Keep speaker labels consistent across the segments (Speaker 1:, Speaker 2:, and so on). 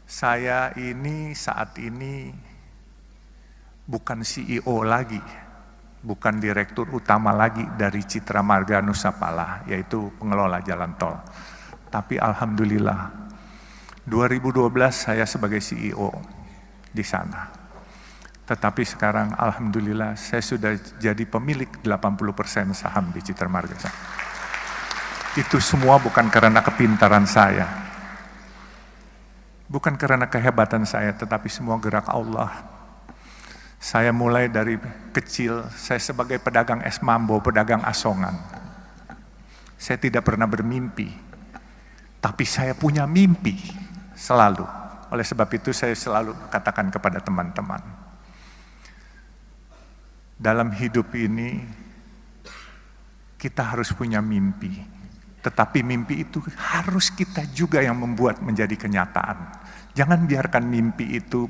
Speaker 1: Saya ini saat ini bukan CEO lagi, bukan direktur utama lagi dari Citra Marga Nusapala, yaitu pengelola jalan tol. Tapi alhamdulillah, 2012 saya sebagai CEO di sana. Tetapi sekarang alhamdulillah saya sudah jadi pemilik 80% saham di Citra Marga. Itu semua bukan karena kepintaran saya, bukan karena kehebatan saya, tetapi semua gerak Allah. Saya mulai dari kecil, saya sebagai pedagang es mambo, pedagang asongan. Saya tidak pernah bermimpi, tapi saya punya mimpi selalu. Oleh sebab itu saya selalu katakan kepada teman-teman, dalam hidup ini kita harus punya mimpi, tetapi mimpi itu harus kita juga yang membuat menjadi kenyataan. Jangan biarkan mimpi itu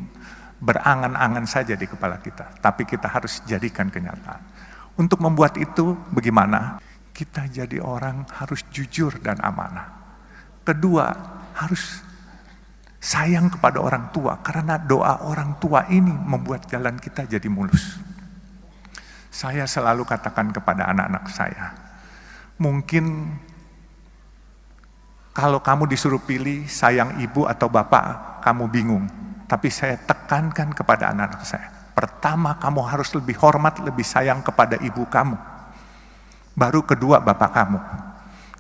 Speaker 1: berangan-angan saja di kepala kita, tapi kita harus jadikan kenyataan. Untuk membuat itu bagaimana? Kita jadi orang harus jujur dan amanah. Kedua, harus sayang kepada orang tua, karena doa orang tua ini membuat jalan kita jadi mulus. Saya selalu katakan kepada anak-anak saya, mungkin kalau kamu disuruh pilih sayang ibu atau bapak, kamu bingung. Tapi saya tekankan kepada anak-anak saya, pertama kamu harus lebih hormat, lebih sayang kepada ibu kamu. Baru kedua bapak kamu.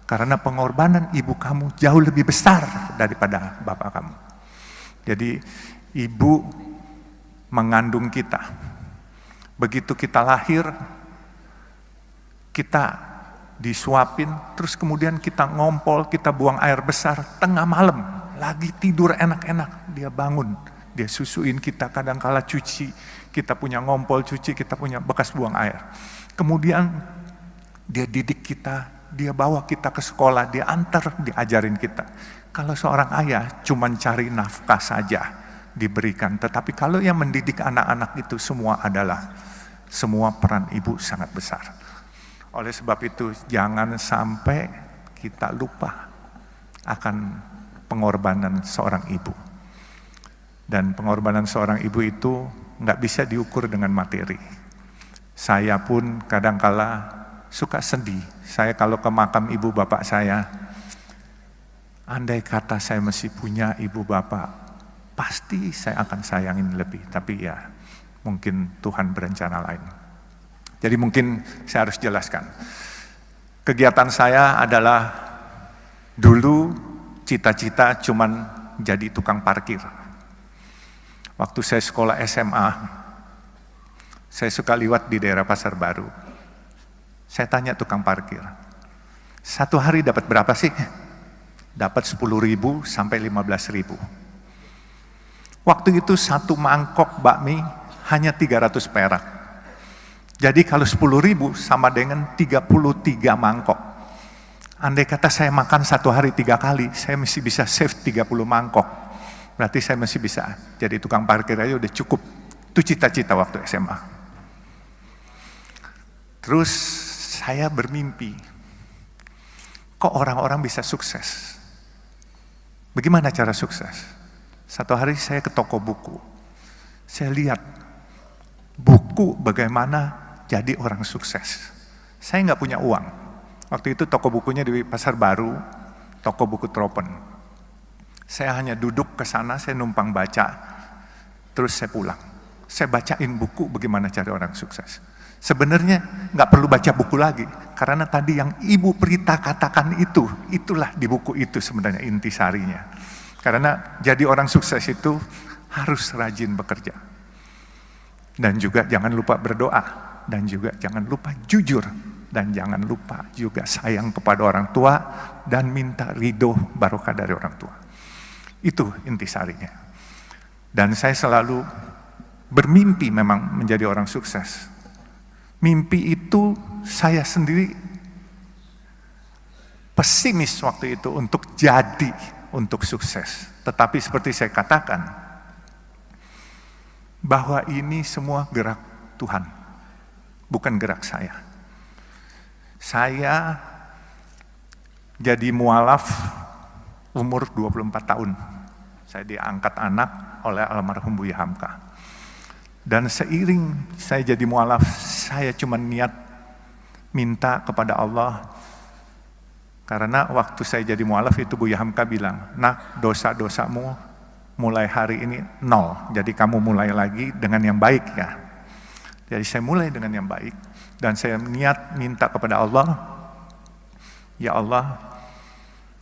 Speaker 1: Karena pengorbanan ibu kamu jauh lebih besar daripada bapak kamu. Jadi ibu mengandung kita. Begitu kita lahir, kita disuapin, terus kemudian kita ngompol, kita buang air besar, tengah malam, lagi tidur enak-enak, dia bangun, dia susuin kita, kadang-kala cuci, kita punya ngompol cuci, kita punya bekas buang air. Kemudian dia didik kita, dia bawa kita ke sekolah, dia antar, diajarin kita. Kalau seorang ayah cuma cari nafkah saja diberikan, tetapi kalau yang mendidik anak-anak itu semua peran ibu sangat besar. Oleh sebab itu jangan sampai kita lupa akan pengorbanan seorang ibu. Dan pengorbanan seorang ibu itu nggak bisa diukur dengan materi. Saya pun kadangkala suka sedih. Saya kalau ke makam ibu bapak saya, andai kata saya masih punya ibu bapak, pasti saya akan sayangin lebih. Tapi ya mungkin Tuhan berencana lain. Jadi mungkin saya harus jelaskan. Kegiatan saya adalah dulu cita-cita cuman jadi tukang parkir. Waktu saya sekolah SMA, saya suka liwat di daerah Pasar Baru. Saya tanya tukang parkir, satu hari dapat berapa sih? Dapat 10.000 sampai 15.000. Waktu itu satu mangkok bakmi hanya 300 perak. Jadi kalau 10.000 sama dengan 33 mangkok. Andai kata saya makan satu hari 3 kali, saya masih bisa save 30 mangkok. Berarti saya masih bisa jadi tukang parkir aja udah cukup. Itu cita-cita waktu SMA. Terus saya bermimpi, kok orang-orang bisa sukses? Bagaimana cara sukses? Satu hari saya ke toko buku. Saya lihat buku bagaimana jadi orang sukses. Saya nggak punya uang. Waktu itu toko bukunya di Pasar Baru, toko buku Tropen. Saya hanya duduk ke sana, saya numpang baca, terus saya pulang. Saya bacain buku bagaimana cari orang sukses. Sebenarnya nggak perlu baca buku lagi, karena tadi yang Ibu Prita katakan itulah di buku itu sebenarnya intisarinya. Karena jadi orang sukses itu harus rajin bekerja. Dan juga jangan lupa berdoa. Dan juga jangan lupa jujur, dan jangan lupa juga sayang kepada orang tua, dan minta ridho barokah dari orang tua. Itu intisarinya. Dan saya selalu bermimpi memang menjadi orang sukses. Mimpi itu saya sendiri pesimis waktu itu untuk sukses. Tetapi seperti saya katakan, bahwa ini semua gerak Tuhan. Bukan gerak saya. Saya jadi mualaf umur 24 tahun. Saya diangkat anak oleh almarhum Buya Hamka. Dan seiring saya jadi mualaf, saya cuma niat minta kepada Allah. Karena waktu saya jadi mualaf itu Buya Hamka bilang, "Nak, dosa-dosamu mulai hari ini 0. Jadi kamu mulai lagi dengan yang baik ya." Jadi saya mulai dengan yang baik. Dan saya niat minta kepada Allah, "Ya Allah,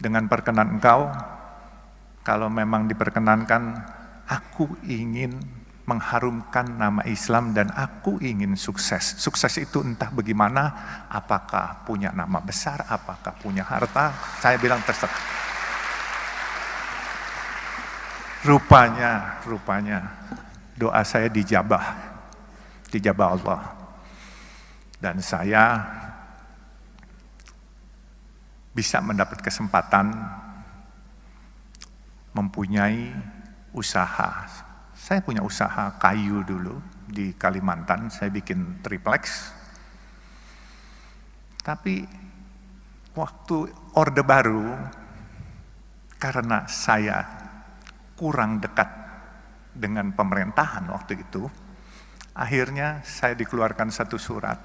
Speaker 1: dengan perkenan Engkau, kalau memang diperkenankan, aku ingin mengharumkan nama Islam dan aku ingin sukses." Sukses itu entah bagaimana, apakah punya nama besar, apakah punya harta, saya bilang terserah. Rupanya doa saya dijabah Allah. Dan saya bisa mendapat kesempatan mempunyai usaha. Saya punya usaha kayu dulu di Kalimantan, saya bikin triplex. Tapi waktu Orde Baru, karena saya kurang dekat dengan pemerintahan waktu itu, akhirnya saya dikeluarkan satu surat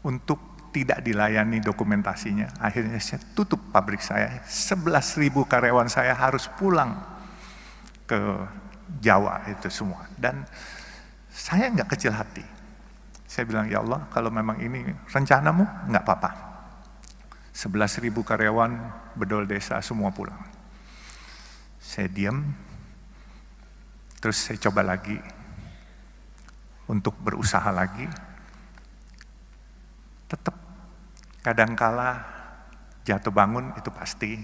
Speaker 1: untuk tidak dilayani dokumentasinya. Akhirnya saya tutup pabrik saya, 11.000 karyawan saya harus pulang ke Jawa itu semua. Dan saya nggak kecil hati. Saya bilang, "Ya Allah, kalau memang ini rencanamu, nggak apa-apa. 11.000 karyawan, bedol desa semua pulang." Saya diam, terus saya coba lagi untuk berusaha lagi. Tetap kadangkala jatuh bangun itu pasti.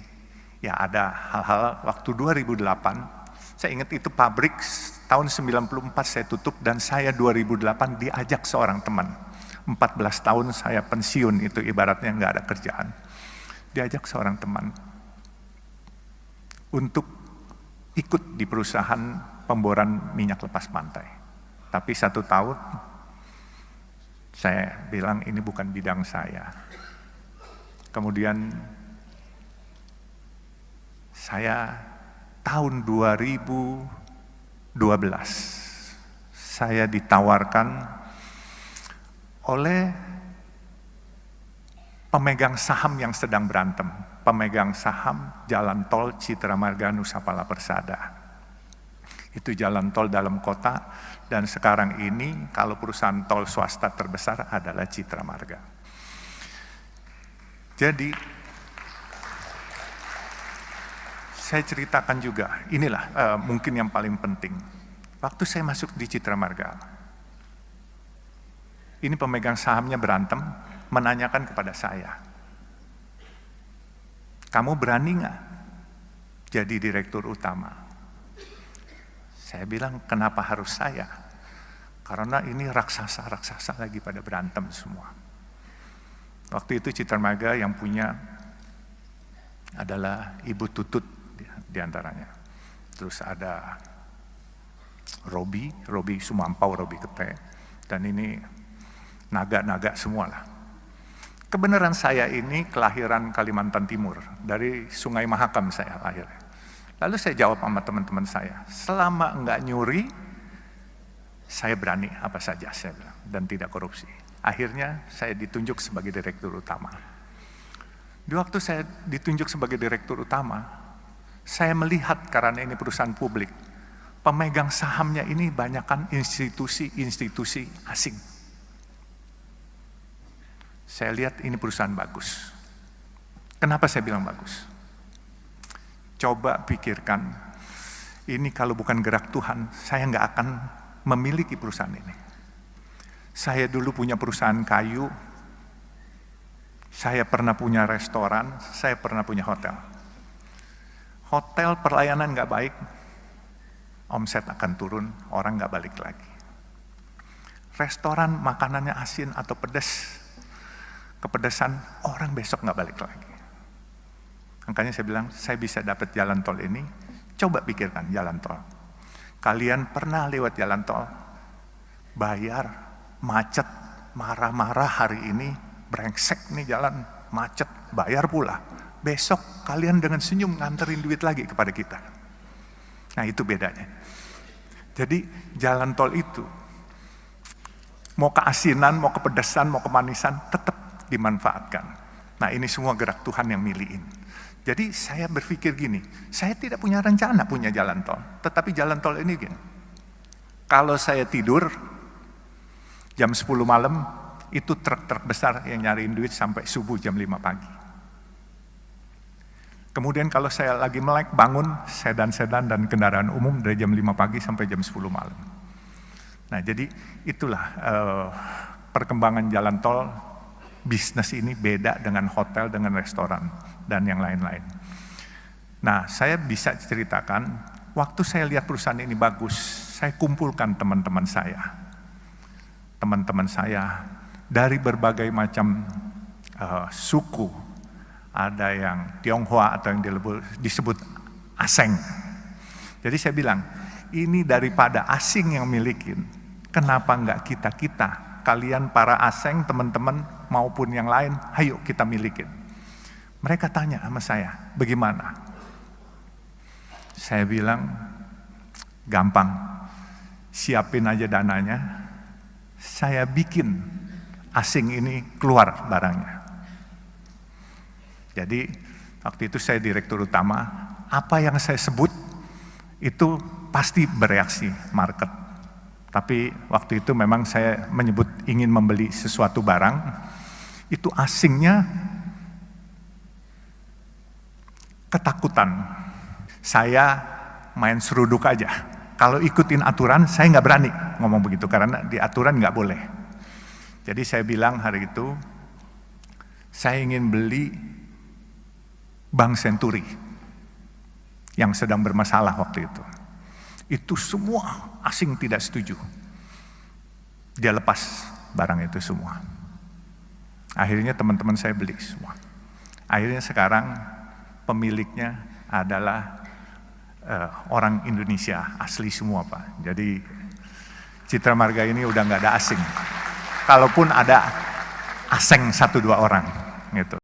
Speaker 1: Ya ada hal-hal waktu 2008, saya ingat itu pabrik tahun 94 saya tutup dan saya 2008 diajak seorang teman. 14 tahun saya pensiun itu ibaratnya nggak ada kerjaan. Diajak seorang teman untuk ikut di perusahaan pemboran minyak lepas pantai. Tapi 1 tahun saya bilang ini bukan bidang saya. Kemudian saya tahun 2012 saya ditawarkan oleh pemegang saham yang sedang berantem, pemegang saham jalan tol Citra Marga Nusa Pala Persada. Itu jalan tol dalam kota, dan sekarang ini kalau perusahaan tol swasta terbesar adalah Citra Marga. Jadi saya ceritakan juga, inilah mungkin yang paling penting. Waktu saya masuk di Citra Marga, ini pemegang sahamnya berantem, menanyakan kepada saya, "Kamu berani nggak jadi direktur utama?" Saya bilang, "Kenapa harus saya? Karena ini raksasa-raksasa lagi pada berantem semua." Waktu itu Citra Marga yang punya adalah Ibu Tutut di antaranya. Terus ada Robi Sumampau, Robi Kete, dan ini naga-naga semua lah. Kebenaran saya ini kelahiran Kalimantan Timur, dari Sungai Mahakam saya lahir. Lalu saya jawab sama teman-teman saya, selama enggak nyuri, saya berani apa saja saya bilang, dan tidak korupsi. Akhirnya saya ditunjuk sebagai direktur utama. Di waktu saya ditunjuk sebagai direktur utama, saya melihat karena ini perusahaan publik, pemegang sahamnya ini banyakkan institusi-institusi asing. Saya lihat ini perusahaan bagus. Kenapa saya bilang bagus? Coba pikirkan, ini kalau bukan gerak Tuhan, saya nggak akan memiliki perusahaan ini. Saya dulu punya perusahaan kayu, saya pernah punya restoran, saya pernah punya hotel. Hotel pelayanan nggak baik, omset akan turun, orang nggak balik lagi. Restoran makanannya asin atau pedas, kepedesan, orang besok nggak balik lagi. Makanya saya bilang, saya bisa dapat jalan tol ini, coba pikirkan jalan tol. Kalian pernah lewat jalan tol, bayar, macet, marah-marah hari ini, brengsek nih jalan, macet, bayar pula. Besok kalian dengan senyum nganterin duit lagi kepada kita. Nah itu bedanya. Jadi jalan tol itu, mau keasinan, mau kepedesan, mau kemanisan, tetap dimanfaatkan. Nah ini semua gerak Tuhan yang milihin. Jadi saya berpikir gini, saya tidak punya rencana punya jalan tol. Tetapi jalan tol ini gini, kalau saya tidur, jam 10 malam, itu truk-truk besar yang nyariin duit sampai subuh jam 5 pagi. Kemudian kalau saya lagi melek bangun, sedan-sedan dan kendaraan umum dari jam 5 pagi sampai jam 10 malam. Nah jadi itulah perkembangan jalan tol, bisnis ini beda dengan hotel, dengan restoran, dan yang lain-lain. Nah saya bisa ceritakan, waktu saya lihat perusahaan ini bagus, saya kumpulkan teman-teman saya. Teman-teman saya dari berbagai macam suku, ada yang Tionghoa atau yang disebut asing. Jadi saya bilang, ini daripada asing yang milikin, kenapa enggak kita, kalian para asing, teman-teman maupun yang lain, ayo kita milikin. Mereka tanya sama saya, bagaimana? Saya bilang, gampang, siapin aja dananya, saya bikin asing ini keluar barangnya. Jadi waktu itu saya direktur utama, apa yang saya sebut itu pasti bereaksi market. Tapi waktu itu memang saya menyebut ingin membeli sesuatu barang, itu asingnya ketakutan. Saya main seruduk aja. Kalau ikutin aturan, saya nggak berani ngomong begitu, karena di aturan nggak boleh. Jadi saya bilang hari itu, saya ingin beli Bank Senturi yang sedang bermasalah waktu itu. Itu semua asing tidak setuju. Dia lepas barang itu semua. Akhirnya teman-teman saya beli semua. Akhirnya sekarang pemiliknya adalah orang Indonesia asli semua Pak. Jadi Citra Marga ini udah nggak ada asing. Kalaupun ada asing 1-2 orang gitu.